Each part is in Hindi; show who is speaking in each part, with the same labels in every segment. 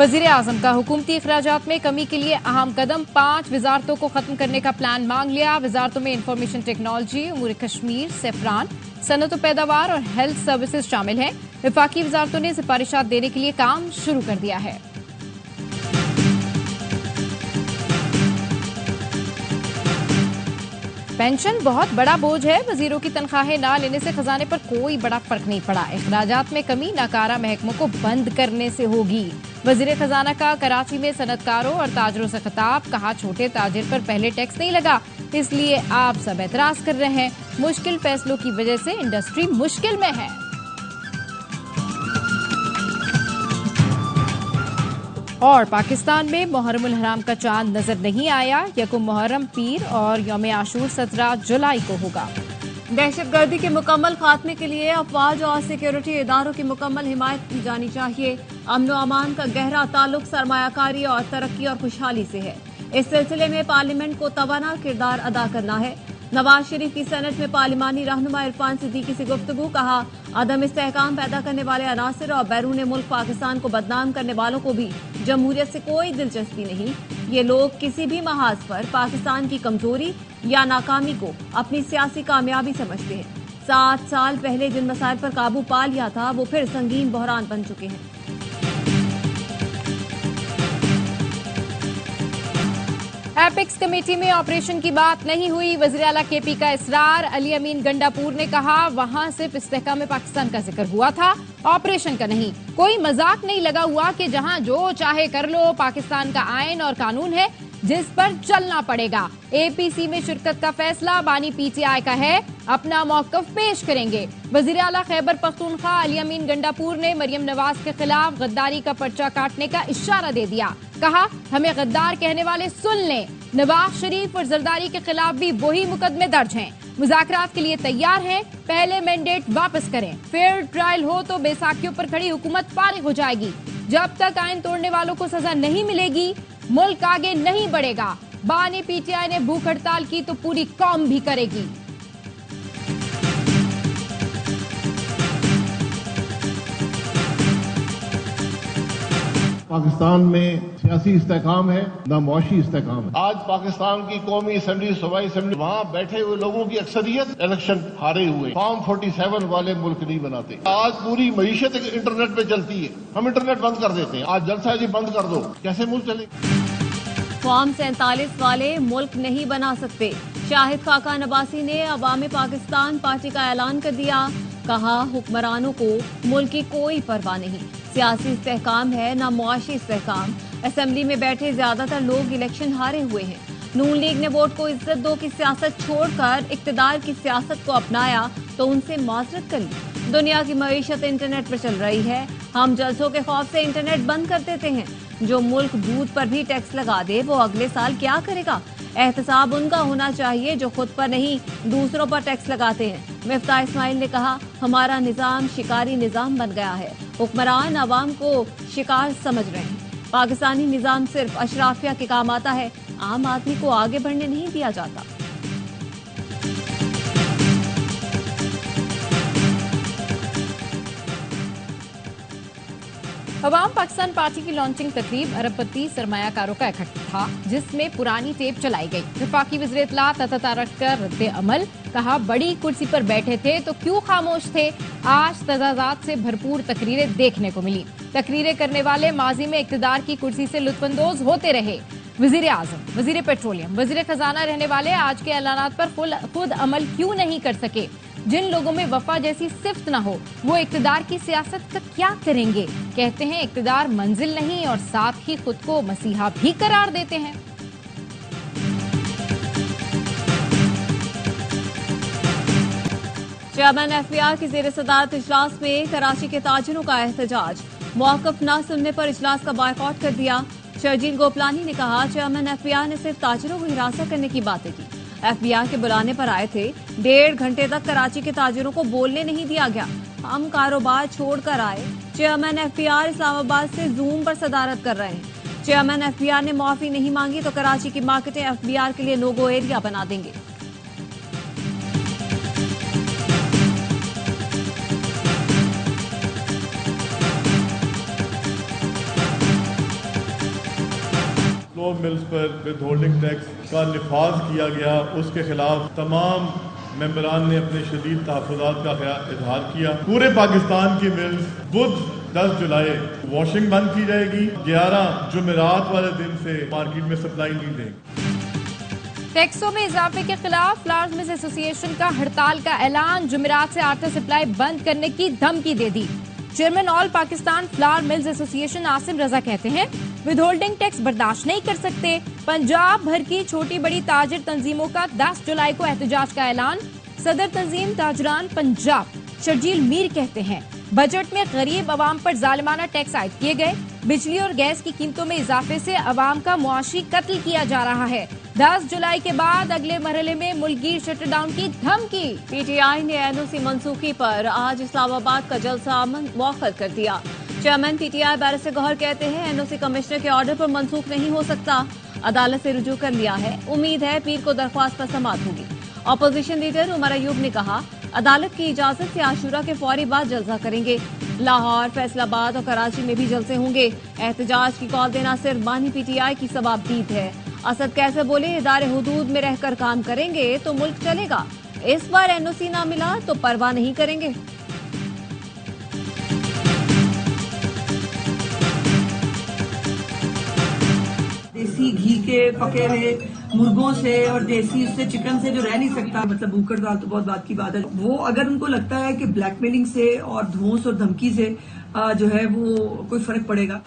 Speaker 1: वजीर आजम का हुकूमती अखराजात में कमी के लिए अहम कदम, 5 वजारतों को खत्म करने का प्लान मांग लिया। वजारतों में information technology, उमूर Kashmir, saffron, Sanat पैदावार और हेल्थ सर्विसेज शामिल हैं। वफाकी वजारतों ने सिफारिशात देने के लिए काम शुरू कर दिया है। पेंशन बहुत बड़ा बोझ है। वजीरों की तनख्वाहें ना लेने से खजाने पर कोई बड़ा फर्क नहीं पड़ा। अखराजात में कमी नाकारा महकमों को बंद करने से होगी। वजीर खजाना का कराची में सनतकारों और ताजरों से खिताब, कहा छोटे ताजिर पर पहले टैक्स नहीं लगा, इसलिए आप सब एतराज कर रहे हैं। मुश्किल फैसलों की वजह से इंडस्ट्री मुश्किल में है। और पाकिस्तान में मुहर्रमुल हराम का चांद नजर नहीं आया। यकुम मुहर्रम पीर और यौम आशूर 17 जुलाई को होगा।
Speaker 2: दहशतगर्दी के मुकम्मल खात्मे के लिए अफवाज और सिक्योरिटी इदारों की मुकम्मल हिमायत की जानी चाहिए। अमन व अमान का गहरा ताल्लुक सरमायाकारी और तरक्की और खुशहाली से है। इस सिलसिले में पार्लियामेंट को तवाना किरदार अदा करना है। नवाज शरीफ की सेनेट में पार्लिमानी रहनुमा इरफान सिद्दीकी से गुफ्तगू, कहा अदम इस्तेहकाम पैदा करने वाले अनासिर और बैरून मुल्क पाकिस्तान को बदनाम करने वालों को भी जमहूरियत से कोई दिलचस्पी नहीं। ये लोग किसी भी महाज पर पाकिस्तान की कमजोरी या नाकामी को अपनी सियासी कामयाबी समझते हैं। 7 साल पहले जिन मसाइल पर काबू पा लिया था वो फिर संगीन बहरान बन चुके हैं।
Speaker 1: एपिक्स कमेटी में ऑपरेशन की बात नहीं हुई। वज़ीर आला केपी का इसरार। अली अमीन गंडापुर ने कहा वहां सिर्फ इस्तेहकाम पाकिस्तान का जिक्र हुआ था, ऑपरेशन का नहीं। कोई मजाक नहीं लगा हुआ कि जहां जो चाहे कर लो, पाकिस्तान का आईन और कानून है जिस पर चलना पड़ेगा। एपीसी में शिरकत का फैसला बानी पीटीआई का है, अपना मौकफ पेश करेंगे। वज़ीर आला खैबर पख्तूनख्वा अली अमीन गंडापुर ने मरियम नवाज के खिलाफ गद्दारी का पर्चा काटने का इशारा दे दिया। कहा हमें गद्दार कहने वाले सुन लें। नवाज शरीफ और जरदारी के खिलाफ भी वही मुकदमे दर्ज हैं। मुज़ाकरात के लिए तैयार हैं। पहले मैंडेट वापस करें। फेयर ट्रायल हो तो बैसाखियों पर खड़ी हुकूमत फारिग हो जाएगी। जब तक आईन तोड़ने वालों को सजा नहीं मिलेगी, मुल्क आगे नहीं बढ़ेगा। बानी पीटीआई ने भूख हड़ताल की तो पूरी कौम भी करेगी।
Speaker 3: पाकिस्तान में सियासी इस्तेहकाम है, न मुआशी इस्तेहकाम है। आज पाकिस्तान की कौमी असम्बली, सूबाई असम्बली, वहाँ बैठे हुए लोगों की अक्सरियत इलेक्शन हारे हुए फॉर्म 47 वाले मुल्क नहीं बनाते। आज पूरी मईशत इंटरनेट पे चलती है, हम इंटरनेट बंद कर देते हैं। आज जलसा जी बंद कर दो, कैसे मुल्क चलेगा?
Speaker 2: फॉर्म 47 वाले मुल्क नहीं बना सकते। शाहिद खाकान अब्बासी ने अवाम पाकिस्तान पार्टी का ऐलान कर दिया। कहा हुक्मरानों को मुल्क की कोई परवाह नहीं। सियासी इस्तेहकाम है ना मुआशी इस्तेहकाम। असेंबली में बैठे ज्यादातर लोग इलेक्शन हारे हुए हैं। नून लीग ने वोट को इज्जत दो की सियासत छोड़कर इक्तदार की सियासत को अपनाया तो उनसे माजरत कर ली। दुनिया की मईशत इंटरनेट पर चल रही है। हम जलसों के खौफ से इंटरनेट बंद कर देते हैं। जो मुल्क दूध पर भी टैक्स लगा दे वो अगले साल क्या करेगा? एहतसाब उनका होना चाहिए जो खुद पर नहीं दूसरों पर टैक्स लगाते हैं। मिफ्ता इस्माइल ने कहा हमारा निजाम शिकारी निजाम बन गया है। हुक्मरान अवाम को शिकार समझ रहे हैं। पाकिस्तानी निजाम सिर्फ अशराफिया के काम आता है, आम आदमी को आगे बढ़ने नहीं दिया जाता।
Speaker 1: अवाम पाकिस्तान पार्टी की लॉन्चिंग तकरीब अरबपति सरमायाकारों का इकट्ठा था, जिसमें पुरानी टेप चलाई गई। वफाकी वज़ीर इत्तलात अता रखकर रद्द अमल। कहा बड़ी कुर्सी पर बैठे थे तो क्यों खामोश थे? आज तजाजात से भरपूर तकरीरें देखने को मिली। तकरीरें करने वाले माजी में इक्तदार की कुर्सी से लुत्फानंदोज होते रहे। वज़ीर आज़म, वज़ीर पेट्रोलियम, वज़ीर खजाना रहने वाले आज के ऐलानात पर खुद अमल क्यों नहीं कर सके? जिन लोगों में वफा जैसी सिफ्त न हो वो इक्तदार की सियासत का क्या करेंगे? कहते हैं इक्तदार मंजिल नहीं और साथ ही खुद को मसीहा भी करार देते हैं।
Speaker 2: चेयरमैन एफबीआर की जेर सदारत इजलास में कराची के ताजिरों का एहतजाज। मौकफ न सुनने पर इजलास का बायकॉट कर दिया। शर्जील गोपलानी ने कहा चेयरमैन एफबीआर ने सिर्फ ताजिरों को हिरासत करने की बातें की। एफबीआर के बुलाने पर आए थे। 1.5 घंटे तक कराची के ताजिरों को बोलने नहीं दिया गया। हम कारोबार छोड़कर आए। चेयरमैन एफबीआर इस्लामाबाद से जूम पर सदारत कर रहे हैं। चेयरमैन एफबीआर ने माफी नहीं मांगी तो कराची की मार्केटें एफबीआर के लिए नो गो एरिया बना देंगे।
Speaker 4: को मिल्स पर विद होल्डिंग टैक्स का लिफाज किया गया, उसके खिलाफ तमाम मेंबरान ने अपने शदीद तहफ़्फ़ुज़ात का इजहार किया। पूरे पाकिस्तान की मिल्स बुध 10 जुलाई वॉशिंग बंद की जाएगी, 11 जुमेरात वाले दिन से मार्केट में सप्लाई नहीं देंगे।
Speaker 1: टैक्सों में इजाफे के खिलाफ फ्लावर्स मिल्स एसोसिएशन का हड़ताल का ऐलान, जुमेरात से आटा सप्लाई बंद करने की धमकी दे दी। Chairman all Pakistan flour mills association Asim Raza कहते हैं विद होल्डिंग टैक्स बर्दाश्त नहीं कर सकते। पंजाब भर की छोटी बड़ी ताजिर तंजीमों का 10 जुलाई को एहतजाज का ऐलान। सदर तंजीम ताजरान पंजाब शर्जील मीर कहते हैं बजट में गरीब अवाम पर जालिमाना टैक्स आयद किए गए। बिजली और गैस की कीमतों में इजाफे से अवाम का मुआशी कत्ल किया जा रहा है। 10 जुलाई के बाद अगले मरहले में मुल्की शटडाउन की धमकी।
Speaker 2: पीटीआई ने एनओसी मंसूखी पर आज इस्लामाबाद का जलसा मुअख्खर कर दिया। चेयरमैन पीटीआई बैरिस्टर गौहर कहते हैं एनओसी कमिश्नर के ऑर्डर पर मंसूख नहीं हो सकता, अदालत से रुजू कर लिया है, उम्मीद है पीर को दरख्वास्त पर समाअत होगी। ऑपोजिशन लीडर उमर अयूब ने कहा अदालत की इजाजत से आशूरा के फौरी बाद जलसा करेंगे। लाहौर, फैसलाबाद और कराची में भी जलसे होंगे। एहतजाज की कॉल देना सिर्फ बानी पीटीआई की सवाबदीद है। असद कैसे बोले इदारे हुदूद में रहकर काम करेंगे तो मुल्क चलेगा, इस बार एनओसी ना मिला तो परवाह नहीं करेंगे।
Speaker 5: देसी घी के पके हुए मुर्गों से और देसी उससे चिकन से जो रह नहीं सकता, मतलब भूख हड़ताल तो बहुत बात की बात है। वो अगर उनको लगता है कि ब्लैकमेलिंग से और धौंस और धमकी से जो है वो कोई फर्क पड़ेगा,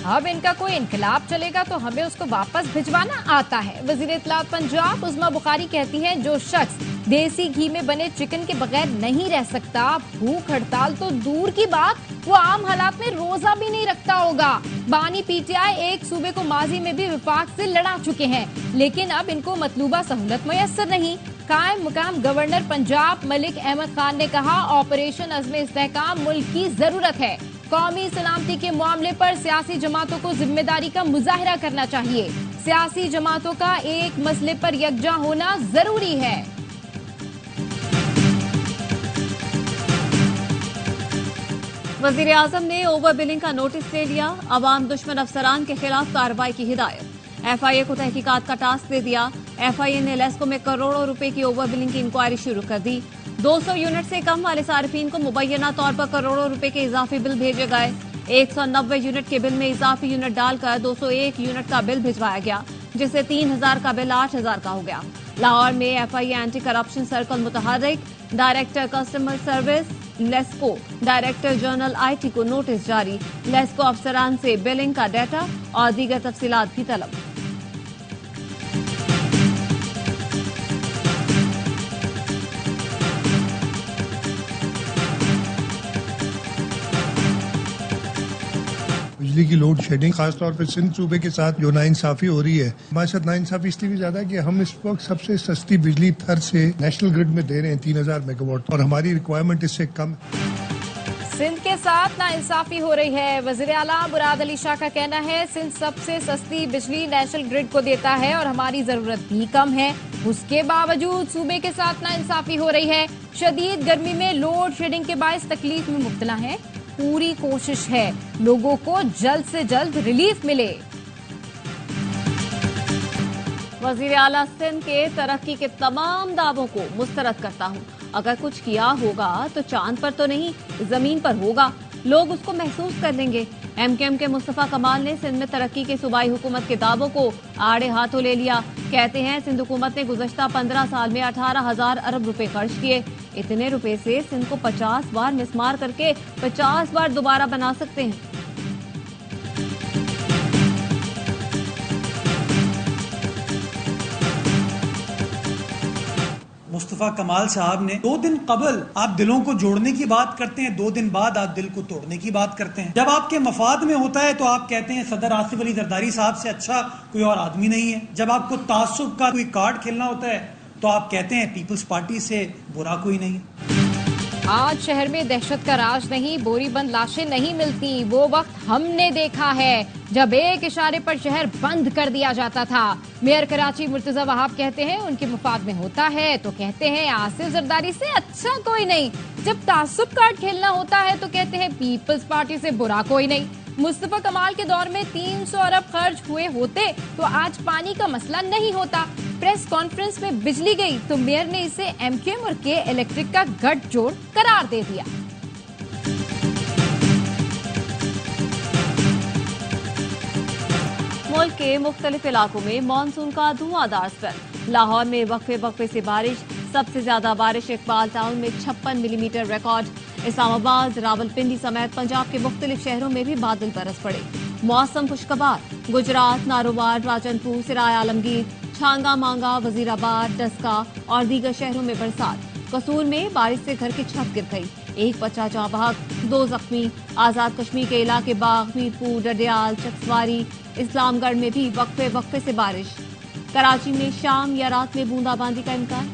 Speaker 1: अब इनका कोई इनकलाब चलेगा तो हमें उसको वापस भिजवाना आता है। वजीर इत्तलात पंजाब उज़मा बुखारी कहती हैं जो शख्स देसी घी में बने चिकन के बगैर नहीं रह सकता, भूख हड़ताल तो दूर की बात, वो आम हालात में रोजा भी नहीं रखता होगा। बानी पीटीआई एक सूबे को माजी में भी विफाक से लड़ा चुके हैं, लेकिन अब इनको मतलूबा सहूलत मुयस्सर नहीं। कायम मुकाम गवर्नर पंजाब मलिक अहमद खान ने कहा ऑपरेशन अज़्म इस्तेहकाम मुल्क की जरूरत है। कौमी सलामती के मामले पर सियासी जमातों को जिम्मेदारी का मुजाहिरा करना चाहिए। सियासी जमातों का एक मसले पर यकजा होना जरूरी है।
Speaker 2: वजीर आजम ने ओवर बिलिंग का नोटिस ले लिया, अवाम दुश्मन अफसरान के खिलाफ कार्रवाई की हिदायत। एफआईए को तहकीकात का टास्क दे दिया। एफआईए ने लेस्को में करोड़ों रुपए की ओवर बिलिंग की इंक्वायरी शुरू कर दी। 200 यूनिट से कम वाले सार्फिन को मुबैना तौर पर करोड़ों रुपए के इजाफी बिल भेजे गए। 190 यूनिट के बिल में इजाफी यूनिट डालकर 201 यूनिट का बिल भिजवाया गया, जिससे 3000 का बिल 8000 का हो गया। लाहौर में एफआईए एंटी करप्शन सर्कल मुतहर्रिक, director customer service LESCO, director general IT को नोटिस जारी। लेस्को अफसरान से बिलिंग का डाटा और दीगर तफसीलात भी तलब।
Speaker 6: बिजली की लोड शेडिंग खासतौर पर सिंध सूबे के साथ जो नाइंसाफी हो रही है, हमारे साथ नाइंसाफी इसलिए भी ज्यादा है कि हम इस वक्त सबसे सस्ती बिजली थर से नेशनल ग्रिड में दे रहे हैं 3000 मेगावाट और हमारी रिक्वायरमेंट इससे कम है।
Speaker 1: सिंध के साथ नाइंसाफी हो रही है। वजीर आला मुराद अली शाह का कहना है सिंध सबसे सस्ती बिजली नेशनल ग्रिड को देता है और हमारी जरूरत भी कम है, उसके बावजूद सूबे के साथ नाइंसाफी हो रही है। शदीद गर्मी में लोड शेडिंग के बायस तकलीफ में मुब्तला है। पूरी कोशिश है लोगों को जल्द से जल्द रिलीफ मिले।
Speaker 2: वजीर आला सिंध के तरक्की के तमाम दावों को मुस्तरद करता हूँ। अगर कुछ किया होगा तो चांद पर तो नहीं, जमीन पर होगा, लोग उसको महसूस कर लेंगे। एमकेएम के मुस्तफा कमाल ने सिंध में तरक्की के सूबाई हुकूमत के दावों को आड़े हाथों ले लिया। कहते हैं सिंध हुकूमत ने गुज़श्ता 15 साल में 18,000 अरब रुपए खर्च किए। इतने रुपए से सिंध को 50 बार मिसमार करके 50 बार दोबारा बना सकते हैं।
Speaker 7: मुस्तफा कमाल साहब ने 2 दिन कबल आप दिलों को जोड़ने की बात करते हैं, 2 दिन बाद आप दिल को तोड़ने की बात करते हैं। जब आपके मफाद में होता है तो आप कहते हैं सदर आसिफ अली जरदारी साहब से अच्छा कोई और आदमी नहीं है। जब आपको तासुब का कोई कार्ड खेलना होता है तो आप कहते हैं पीपल्स पार्टी से बुरा कोई नहीं है।
Speaker 1: आज शहर में दहशत का राज नहीं, बोरीबंद लाशें नहीं मिलती। वो वक्त हमने देखा है जब एक इशारे पर शहर बंद कर दिया जाता था। मेयर कराची मुर्तजा वहाब कहते हैं उनके मुफाद में होता है तो कहते हैं आसिफ जरदारी से अच्छा कोई नहीं। जब तासुब कार्ड खेलना होता है तो कहते हैं पीपल्स पार्टी से बुरा कोई नहीं। मुस्तफा कमाल के दौर में 300 अरब खर्च हुए होते तो आज पानी का मसला नहीं होता। प्रेस कॉन्फ्रेंस में बिजली गई तो मेयर ने इसे एमक्यूएम और के इलेक्ट्रिक का गठजोड़ करार दे दिया।
Speaker 2: मुल्क के मुख्तलिफ इलाकों में मानसून का धुआंधार स्पेल। लाहौर में वक्फे वक्फे से बारिश, सबसे ज्यादा बारिश इकबाल टाउन में 56 मिलीमीटर रिकॉर्ड। इस्लामाबाद, रावलपिंडी समेत पंजाब के मुख्तलिफ शहरों में भी बादल बरस पड़े। मौसम खुशगवार। गुजरात, नारोवार, राजनपुर, सिराय आलमगीर, छांगा मांगा, वजीराबाद, डस्का और दीगर शहरों में बरसात। कसूर में बारिश से घर की छत गिर गई, एक बच्चा जाँ बहक, 2 जख्मी। आजाद कश्मीर के इलाके बाग, मीरपुर, डडियाल, चकसवारी, इस्लामगढ़ में भी वक्फे वक्फे से बारिश। कराची में शाम या रात में बूंदाबांदी का इम्कान।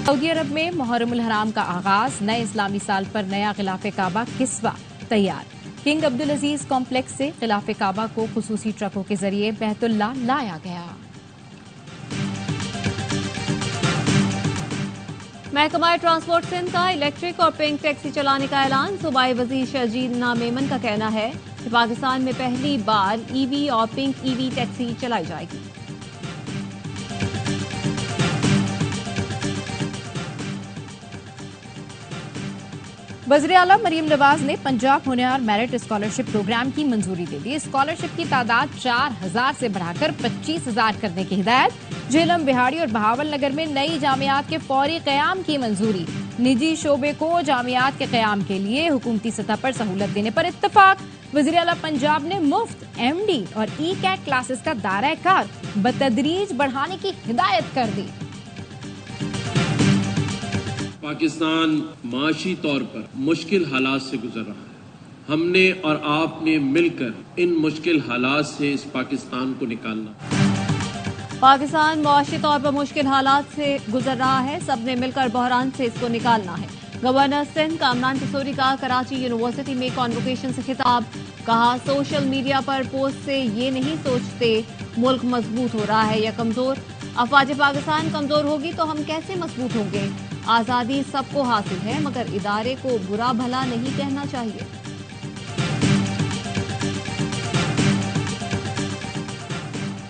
Speaker 1: सऊदी अरब में मुहर्रमुल हराम का आगाज, नए इस्लामी साल पर नया खिलाफे काबा किस्वा तैयार। किंग अब्दुल अजीज कॉम्प्लेक्स से खिलाफे काबा को खुसूसी ट्रकों के जरिए बैतुल्ला लाया गया।
Speaker 2: महकमा ट्रांसपोर्ट सिंध का इलेक्ट्रिक और पिंक टैक्सी चलाने का ऐलान। सूबाई वजीर शहजीद नामेमन का कहना है कि पाकिस्तान में पहली बार ईवी और पिंक ईवी टैक्सी चलाई जाएगी।
Speaker 1: वज़ीर आला मरीम नवाज ने पंजाब होनहार मेरिट स्कॉलरशिप प्रोग्राम की मंजूरी दे दी। स्कॉलरशिप की तादाद 4000 से बढ़ाकर 25000 करने की हिदायत। झेलम, बिहाड़ी और बहावलनगर में नई जामियात के फौरी क़याम की मंजूरी। निजी शोबे को जामियात के क़याम के लिए हुकूमती सतह पर सहूलत देने पर इत्तफाक। वज़ीर आला पंजाब ने मुफ्त एमडी और ई-कैट क्लासेस का दायरा कार बतदरीज बढ़ाने की हिदायत कर दी।
Speaker 8: पाकिस्तान माशी तौर पर मुश्किल हालात से गुजर रहा है। हमने और आपने मिलकर इन मुश्किल हालात से इस पाकिस्तान को निकालना।
Speaker 2: पाकिस्तान मुआशी तौर पर मुश्किल हालात से गुजर रहा है, सबने मिलकर बहरान से इसको निकालना है। गवर्नर सिंध कामरान किशोरी का कराची यूनिवर्सिटी में कॉन्वोकेशन से खिताब। कहा, सोशल मीडिया पर पोस्ट से ये नहीं सोचते मुल्क मजबूत हो रहा है या कमजोर। अफवाज पाकिस्तान कमजोर होगी तो हम कैसे मजबूत होंगे। आजादी सबको हासिल है मगर इदारे को बुरा भला नहीं कहना चाहिए।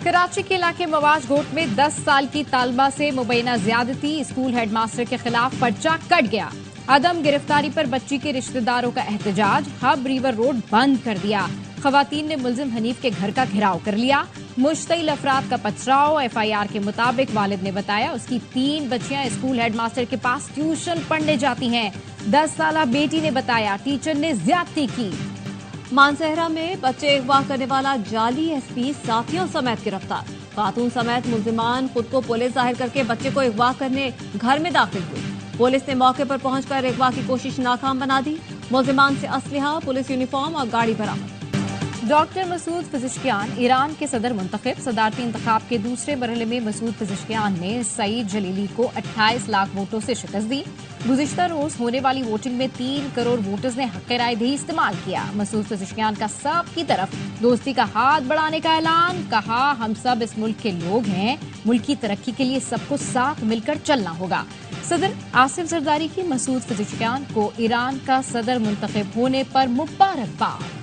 Speaker 1: कराची के इलाके मवाज घोट में 10 साल की तालबा से मुबैना ज्यादती, स्कूल हेडमास्टर के खिलाफ पर्चा कट गया। अदम गिरफ्तारी पर बच्ची के रिश्तेदारों का एहतजाज। हब रिवर रोड बंद कर दिया। खवातीन ने मुलजिम हनीफ के घर का घेराव कर लिया। मुश्तइल अफराद का पथराव। एफआईआर के मुताबिक वालिद ने बताया उसकी 3 बच्चियां स्कूल हेडमास्टर के पास ट्यूशन पढ़ने जाती हैं। 10 साला बेटी ने बताया टीचर ने ज्यादती की।
Speaker 2: मानसहरा में बच्चे अगवा करने वाला जाली एसपी साथियों समेत गिरफ्तार। खातून समेत मुलजिमान खुद को पुलिस जाहिर करके बच्चे को अगवा करने घर में दाखिल हुए। पुलिस ने मौके पर पहुंचकर अगवा की कोशिश नाकाम बना दी। मुलजिमान से असलहा, पुलिस यूनिफॉर्म और गाड़ी बरामद। डॉक्टर मसूद पिज़ेश्कियान ईरान के सदर मुंतखब। सदारती इंतखाब के दूसरे मरहले में मसूद पिज़ेश्कियान ने सईद जलीली को 28 लाख वोटों से शिकस्त दी। गुज़िश्ता रोज होने वाली वोटिंग में 3 करोड़ वोटर्स ने हक़ राय दही इस्तेमाल किया। मसूद पिज़ेश्कियान का सब की तरफ दोस्ती का हाथ बढ़ाने का ऐलान। कहा, हम सब इस मुल्क के लोग हैं, मुल्क की तरक्की के लिए सबको साथ मिलकर चलना होगा। सदर आसिफ जरदारी की मसूद पिज़ेश्कियान को ईरान का सदर मुंतखब होने पर मुबारकबाद।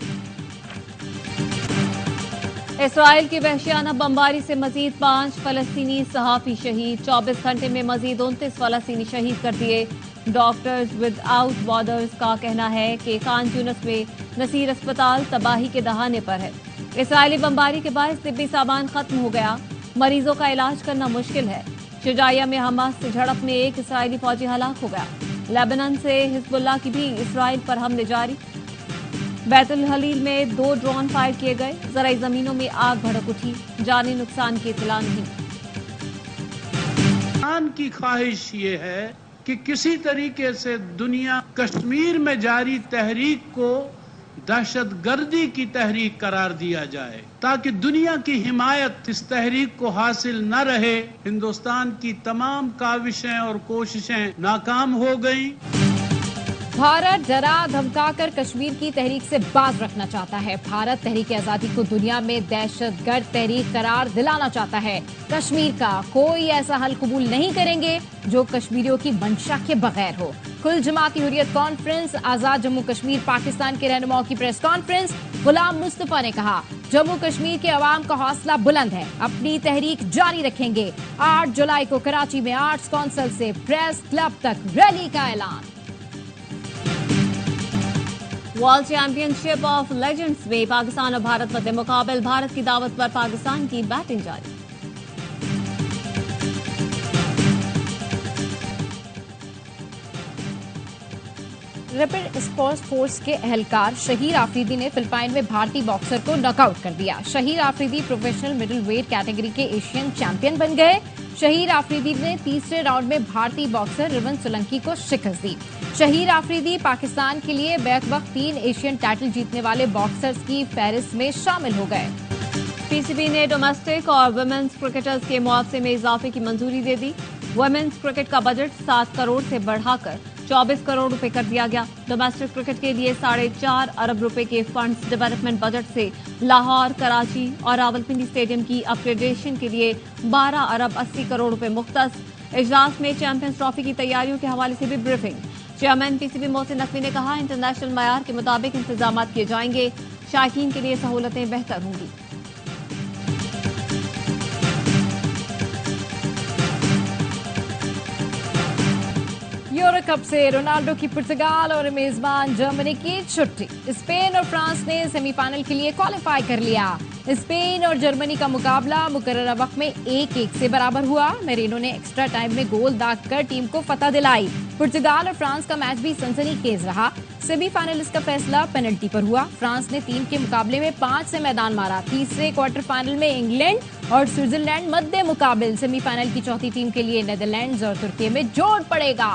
Speaker 2: इसराइल की वहशियाना बमबारी से मजीद 5 फलस्तीनी सहाफी शहीद। 24 घंटे में मजीद 29 फलस्तीनी शहीद कर दिए। डॉक्टर्स विदाउट बॉर्डर्स का कहना है कि खान यूनिस में नसीर अस्पताल तबाही के दहाने पर है। इसराइली बमबारी के बाद तिब्बी सामान खत्म हो गया, मरीजों का इलाज करना मुश्किल है। शुजाइया में हमास से झड़प में 1 इसराइली फौजी हलाक हो गया। लेबनान से हिजबुल्लाह की भी इसराइल पर हमले जारी। बैतुल हलील में 2 ड्रोन फायर किए गए। जराई जमीनों में आग भड़क उठी, जानी नुकसान की इत्तला नहीं।
Speaker 9: पाकिस्तान की ख्वाहिश ये है कि किसी तरीके से दुनिया कश्मीर में जारी तहरीक को दहशतगर्दी की तहरीक करार दिया जाए ताकि दुनिया की हिमायत इस तहरीक को हासिल न रहे। हिंदुस्तान की तमाम काविशें और कोशिशें नाकाम हो गईं।
Speaker 1: भारत डरा धमकाकर कश्मीर की तहरीक से बाज रखना चाहता है। भारत तहरीक आजादी को दुनिया में दहशतगर्द तहरीक करार दिलाना चाहता है। कश्मीर का कोई ऐसा हल कबूल नहीं करेंगे जो कश्मीरियों की मंशा के बगैर हो। कुल जमाती हुर्रियत कॉन्फ्रेंस, आजाद जम्मू कश्मीर पाकिस्तान के रहनुमाओं की प्रेस कॉन्फ्रेंस। गुलाम मुस्तफा ने कहा, जम्मू कश्मीर के अवाम का हौसला बुलंद है, अपनी तहरीक जारी रखेंगे। 8 जुलाई को कराची में आर्ट्स काउंसिल से प्रेस क्लब तक रैली का ऐलान।
Speaker 2: वर्ल्ड चैंपियनशिप ऑफ लेजेंड्स में पाकिस्तान और भारत मध्य मुकाबले। भारत की दावत पर पाकिस्तान की बैटिंग जारी।
Speaker 1: रैपिड स्पॉट फोर्स के एहलकार शहीर आफरीदी ने फिलिपाइन में भारतीय बॉक्सर को नॉकआउट कर दिया। Shaheer Afridi professional middle weight category के एशियन चैंपियन बन गए। शहीर आफरीदी ने तीसरे राउंड में भारतीय बॉक्सर रिवन सोलंकी को शिकस्त दी। शहीर आफरीदी पाकिस्तान के लिए बैक वक्त 3 एशियन टाइटल जीतने वाले बॉक्सर्स की फहरिस्त में शामिल हो गए।
Speaker 2: पीसीबी ने डोमेस्टिक और वुमेन्स क्रिकेटर्स के मुआवजे में इजाफे की मंजूरी दे दी। वुमेन्स क्रिकेट का बजट 7 करोड़ से बढ़ाकर 24 करोड़ रुपए कर दिया गया। डोमेस्टिक क्रिकेट के लिए 4.5 अरब रुपए के फंड्स डेवलपमेंट बजट से लाहौर, कराची और रावलपिंडी स्टेडियम की अपग्रेडेशन के लिए 12 अरब 80 करोड़ रुपए मुख्तस। इजलास में चैंपियंस ट्रॉफी की तैयारियों के हवाले से भी briefing. Chairman PCB Mohsin Naqvi ने कहा, इंटरनेशनल मयार के मुताबिक इंतजाम किए जाएंगे, शायकीन के लिए सहूलतें बेहतर होंगी।
Speaker 1: यूरो कप से रोनाल्डो की पुर्तगाल और मेजबान जर्मनी की छुट्टी। स्पेन और फ्रांस ने सेमीफाइनल के लिए क्वालिफाई कर लिया। स्पेन और जर्मनी का मुकाबला मुकर्ररा वक्त में 1-1 से बराबर हुआ। मेरिनो ने एक्स्ट्रा टाइम में गोल दागकर टीम को फतह दिलाई। पुर्तगाल और फ्रांस का मैच भी सनसनीखेज रहा। सेमीफाइनलिस्ट का फैसला पेनल्टी पर हुआ। फ्रांस ने 3 के मुकाबले में 5 से मैदान मारा। तीसरे क्वार्टर फाइनल में इंग्लैंड और स्विट्जरलैंड मध्य मुकाबले। सेमीफाइनल की चौथी टीम के लिए नेदरलैंड्स और तुर्की में जोड़ पड़ेगा।